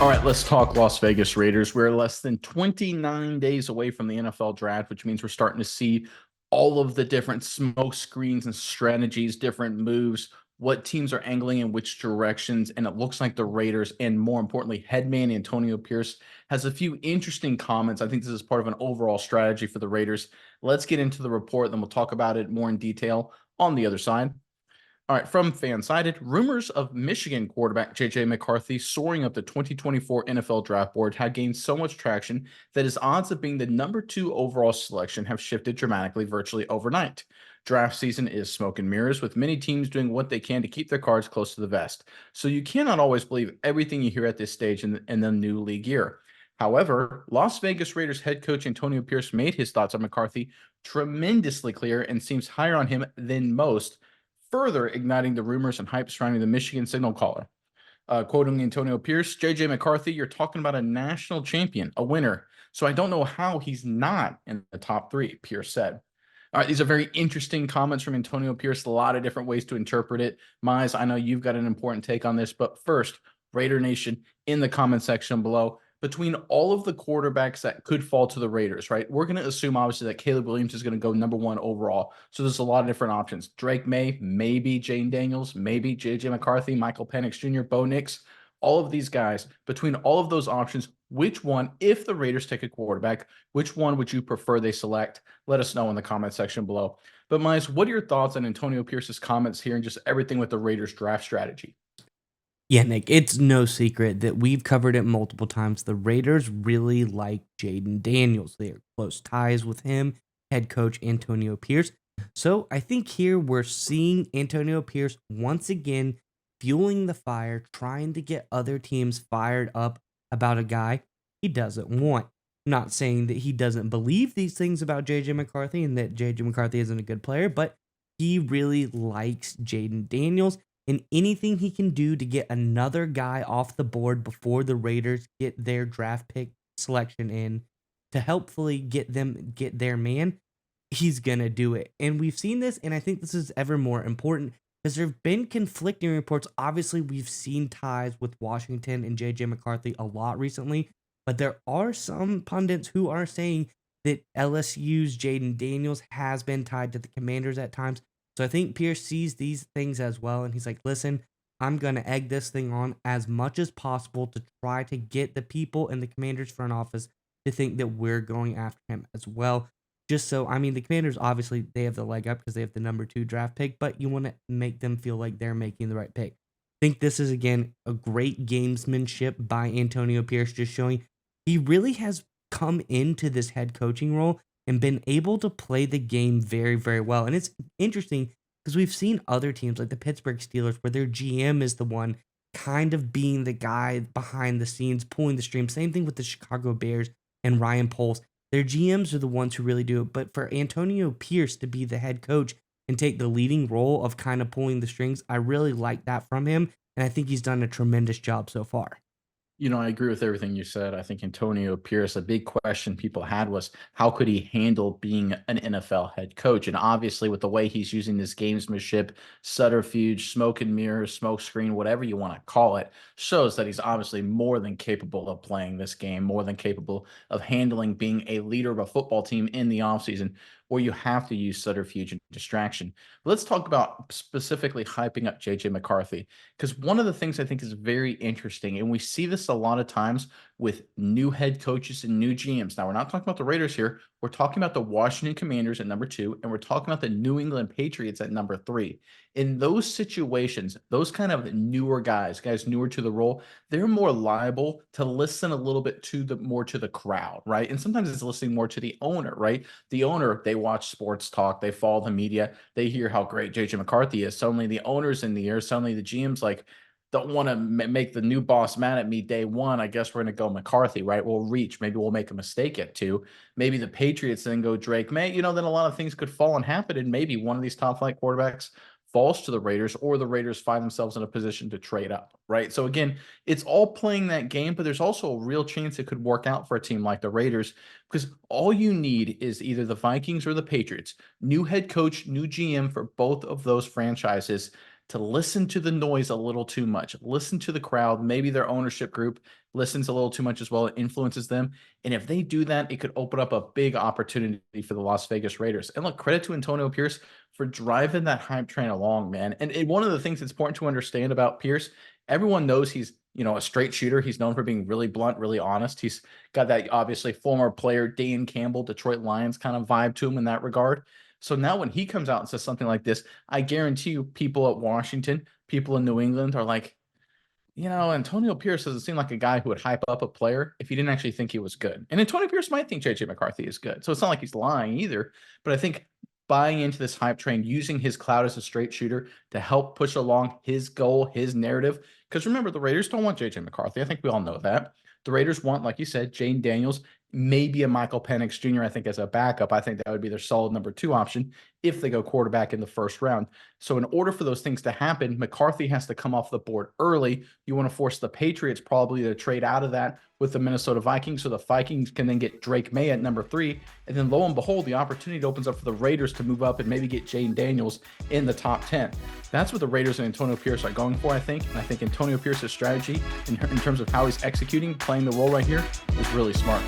All right, let's talk Las Vegas Raiders. We're less than 29 days away from the NFL draft, which means we're starting to see all of the different smoke screens and strategies, different moves, what teams are angling in which directions. And it looks like the Raiders, and more importantly, headman Antonio Pierce, has a few interesting comments. I think this is part of an overall strategy for the Raiders. Let's get into the report, then we'll talk about it more in detail on the other side. All right, from Fansided, rumors of Michigan quarterback JJ McCarthy soaring up the 2024 NFL draft board had gained so much traction that his odds of being the number 2 overall selection have shifted dramatically virtually overnight. Draft season is smoke and mirrors, with many teams doing what they can to keep their cards close to the vest. So you cannot always believe everything you hear at this stage in the new league year. However, Las Vegas Raiders head coach Antonio Pierce made his thoughts on McCarthy tremendously clear and seems higher on him than most, further igniting the rumors and hype surrounding the Michigan signal caller. Quoting Antonio Pierce, JJ McCarthy, you're talking about a national champion, a winner. So I don't know how he's not in the top 3, Pierce said. All right, these are very interesting comments from Antonio Pierce. A lot of different ways to interpret it. Mize, I know you've got an important take on this, but first, Raider Nation in the comment section below. Between all of the quarterbacks that could fall to the Raiders, right? We're going to assume, obviously, that Caleb Williams is going to go number 1 overall. So there's a lot of different options. Drake May, maybe Jane Daniels, maybe JJ McCarthy, Michael Penix Jr., Bo Nix, all of these guys. Between all of those options, which one, if the Raiders take a quarterback, which one would you prefer they select? Let us know in the comment section below. But Miles, what are your thoughts on Antonio Pierce's comments here and just everything with the Raiders draft strategy? Yeah, Nick, it's no secret that we've covered it multiple times. The Raiders really like Jaden Daniels. They are close ties with him, head coach Antonio Pierce. So I think here we're seeing Antonio Pierce once again fueling the fire, trying to get other teams fired up about a guy he doesn't want. I'm not saying that he doesn't believe these things about JJ McCarthy and that JJ McCarthy isn't a good player, but he really likes Jaden Daniels and anything he can do to get another guy off the board before the Raiders get their draft pick selection in to helpfully get their man, he's gonna do it. And we've seen this, and I think this is ever more important because there have been conflicting reports. Obviously, we've seen ties with Washington and JJ McCarthy a lot recently, but there are some pundits who are saying that LSU's Jaden Daniels has been tied to the Commanders at times. So I think Pierce sees these things as well, and he's like, listen, I'm going to egg this thing on as much as possible to try to get the people in the Commanders front office to think that we're going after him as well. Just so, I mean, the Commanders obviously they have the leg up because they have the number 2 draft pick, but you want to make them feel like they're making the right pick. I think this is again a great gamesmanship by Antonio Pierce, just showing he really has come into this head coaching role and been able to play the game very, very well. And it's interesting because we've seen other teams like the Pittsburgh Steelers where their GM is the one kind of being the guy behind the scenes pulling the stream. Same thing with the Chicago Bears and Ryan Poles. Their GMs are the ones who really do it. But for Antonio Pierce to be the head coach and take the leading role of kind of pulling the strings, I really like that from him. And I think he's done a tremendous job so far. I agree with everything you said. I think Antonio Pierce, a big question people had was how could he handle being an NFL head coach? And obviously, with the way he's using this gamesmanship, subterfuge, smoke and mirrors, smoke screen, whatever you want to call it, shows that he's obviously more than capable of playing this game, more than capable of handling being a leader of a football team in the offseason where you have to use subterfuge and distraction. But let's talk about specifically hyping up JJ McCarthy, because one of the things I think is very interesting, and we see this a lot of times with new head coaches and new GMs. Now, we're not talking about the Raiders here. We're talking about the Washington Commanders at number 2, and we're talking about the New England Patriots at number 3. In those situations, those kind of newer guys newer to the role, they're more liable to listen a little bit to the crowd, right? And sometimes it's listening more to the owner, right? The owner, they watch sports talk, they follow the media, they hear how great JJ McCarthy is. Suddenly the owner's in the air, suddenly the GM's like, don't want to make the new boss mad at me day one. I guess we're going to go McCarthy, right? We'll reach. Maybe we'll make a mistake at 2. Maybe the Patriots then go Drake May. Then a lot of things could fall and happen. And maybe one of these top flight quarterbacks falls to the Raiders, or the Raiders find themselves in a position to trade up, right? So again, it's all playing that game, but there's also a real chance it could work out for a team like the Raiders, because all you need is either the Vikings or the Patriots. New head coach, new GM for both of those franchises to listen to the noise a little too much, listen to the crowd, maybe their ownership group, listens a little too much as well. It influences them. And if they do that, it could open up a big opportunity for the Las Vegas Raiders. And look, credit to Antonio Pierce for driving that hype train along, man. And one of the things that's important to understand about Pierce, everyone knows he's, a straight shooter. He's known for being really blunt, really honest. He's got that obviously former player Dan Campbell, Detroit Lions kind of vibe to him in that regard. So now when he comes out and says something like this, I guarantee you people at Washington, people in New England are like, Antonio Pierce doesn't seem like a guy who would hype up a player if he didn't actually think he was good. And Antonio Pierce might think JJ McCarthy is good. So it's not like he's lying either. But I think buying into this hype train, using his clout as a straight shooter to help push along his goal, his narrative. Because remember, the Raiders don't want JJ McCarthy. I think we all know that. The Raiders want, like you said, Jane Daniels, maybe a Michael Penix Jr., I think, as a backup. I think that would be their solid number 2 option if they go quarterback in the first round. So in order for those things to happen, McCarthy has to come off the board early. You want to force the Patriots probably to trade out of that with the Minnesota Vikings, so the Vikings can then get Drake May at number 3. And then lo and behold, the opportunity opens up for the Raiders to move up and maybe get Jane Daniels in the top 10. That's what the Raiders and Antonio Pierce are going for, I think. And I think Antonio Pierce's strategy in terms of how he's executing, playing the role right here, is really smart.